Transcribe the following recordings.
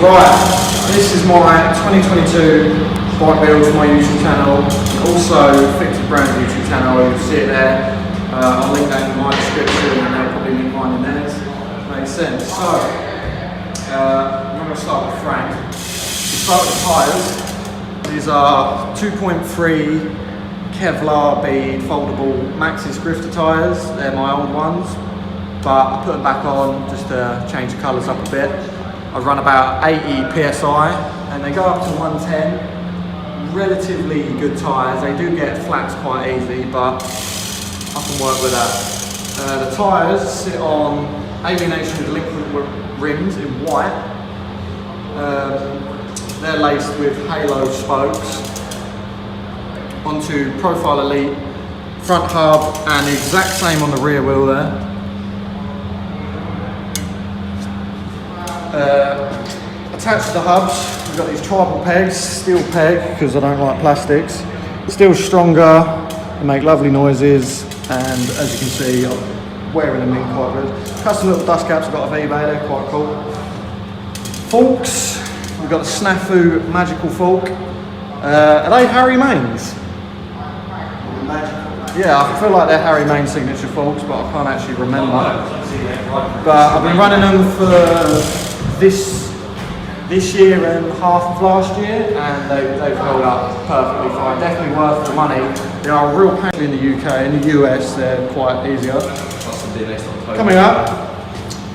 Right, this is my 2022 bike build for my YouTube channel, and also Fictive brand YouTube channel. You'll see it there. I'll link that in my description, and they'll probably link mine in theirs. Makes sense. So, I'm going to start with frame. We start with the tyres. These are 2.3 Kevlar bead foldable Maxxis Grifter tyres. They're my old ones, but I put them back on just to change the colours up a bit. I run about 80 PSI and they go up to 110. Relatively good tyres. They do get flats quite easy, but I can work with that. The tyres sit on Alienation delinquent rims in white. They're laced with halo spokes. Onto Profile Elite front hub, and the exact same on the rear wheel there. Attached to the hubs, we've got these tribal pegs, steel peg, because I don't like plastics. Still stronger, they make lovely noises, and as you can see, I'm wearing them in quite good. Custom little dust caps I've got off eBay, they're quite cool. Forks, we've got the Snafu Magical Fork. Are they Harry Mayne's? Yeah, I feel like they're Harry Mayne signature forks, but I can't actually remember. But I've been running them for this year and half of last year, and they've held up perfectly fine. Definitely worth the money. They are a real pain in the UK. In the US, they're quite easier. Coming up,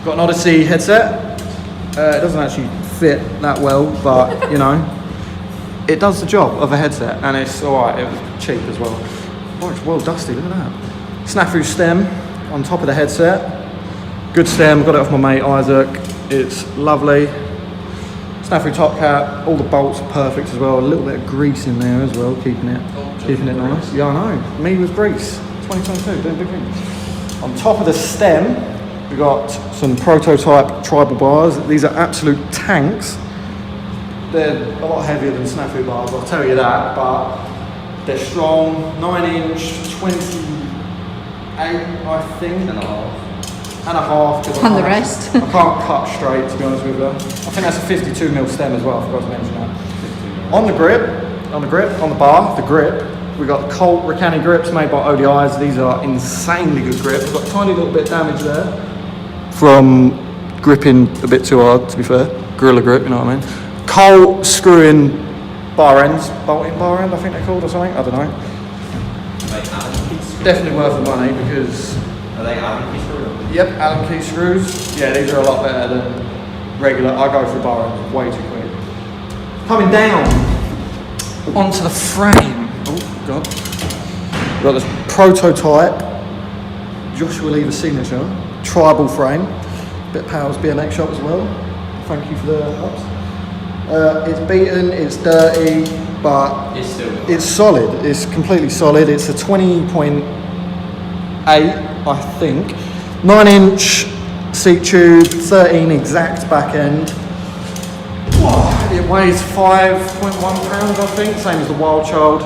got an Odyssey headset. It doesn't actually fit that well, but you know, it does the job of a headset, and it's alright. It was cheap as well. Oh, it's well dusty, look at that. Snafu stem on top of the headset. Good stem, got it off my mate Isaac. It's lovely. Snafu top cap, all the bolts are perfect as well. A little bit of grease in there as well, keeping it nice. Yeah, I know. Me with grease. 2022, doing big things. On top of the stem, we got some prototype tribal bars. These are absolute tanks. They're a lot heavier than Snafu bars, I'll tell you that, but they're strong. 9-inch, 28, I think. And a half. And the rest. I can't cut straight, to be honest with you. I think that's a 52mm stem as well, I forgot to mention that. On the grip, on the bar, the grip, we've got Colt Ricani grips made by ODIs. These are insanely good grip. We've got a tiny little bit of damage there from gripping a bit too hard, to be fair. Gorilla grip, you know what I mean? Colt screwing bar ends, bolting bar end, I think they're called, or something, I don't know. Definitely worth the money because... Are they Allen key screws? Yep, Allen key screws. Yeah, these are a lot better than regular. I go for bar ends way too quick. Coming down onto the frame. Oh god. We've got this prototype Joshua Lever signature tribal frame. Bit of Powell's BMX shop as well. Thank you for the helps. It's beaten, it's dirty, but it's solid. It's completely solid. It's a 20.8, I think. 9-inch seat tube, 13 exact back end. It weighs 5.1 pounds, I think, same as the Wild Child.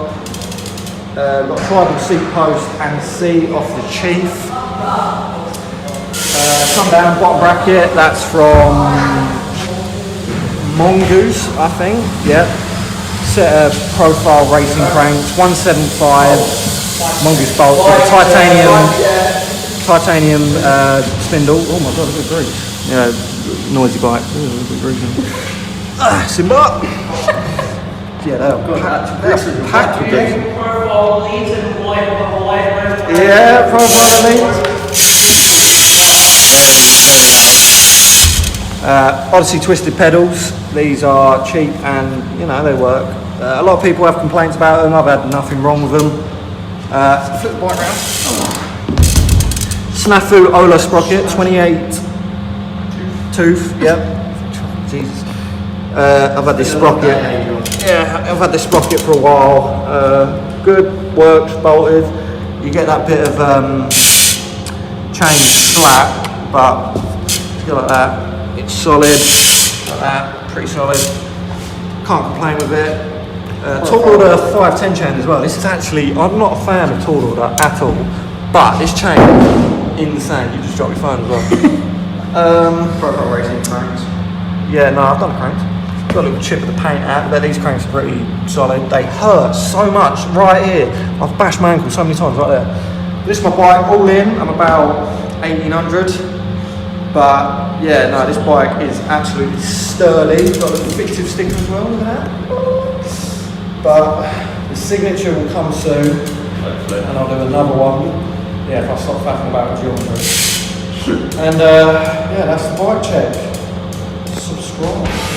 We've got a tribal seat post and seat off the Chief. Come down, bottom bracket, that's from Mongoose, I think. Yep. Set of profile racing cranks, 175 Mongoose bolt, titanium spindle. Oh my god, look at grease. Yeah, noisy bike. Look at grease. Simba. Yeah, they're packed with grease. Yeah, profile elite. Odyssey twisted pedals. These are cheap and you know they work. A lot of people have complaints about them. I've had nothing wrong with them. Flip the bike round. Snafu Ola sprocket, 28 tooth. Yep. Jesus. I've had this sprocket. Yeah, I've had this sprocket for a while. Good, works, bolted. You get that bit of chain slack, but go like that. It's solid, like that, pretty solid. Can't complain with it. Tall order 510 chain as well. This is actually, I'm not a fan of tall order at all, but this chain, insane. You just dropped your phone as well. Profile racing cranks. Yeah, no, I've done a cranks. got a little chip of the paint out, but these cranks are pretty solid. They hurt so much right here. I've bashed my ankle so many times right there. This is my bike, all in, I'm about 1800. But yeah, no, this bike is absolutely sturdy. It's got a little Fictive sticker as well, look at that. But the signature will come soon, and I'll do another one. Yeah, if I stop faffing about with geometry. And yeah, that's the bike check. Subscribe.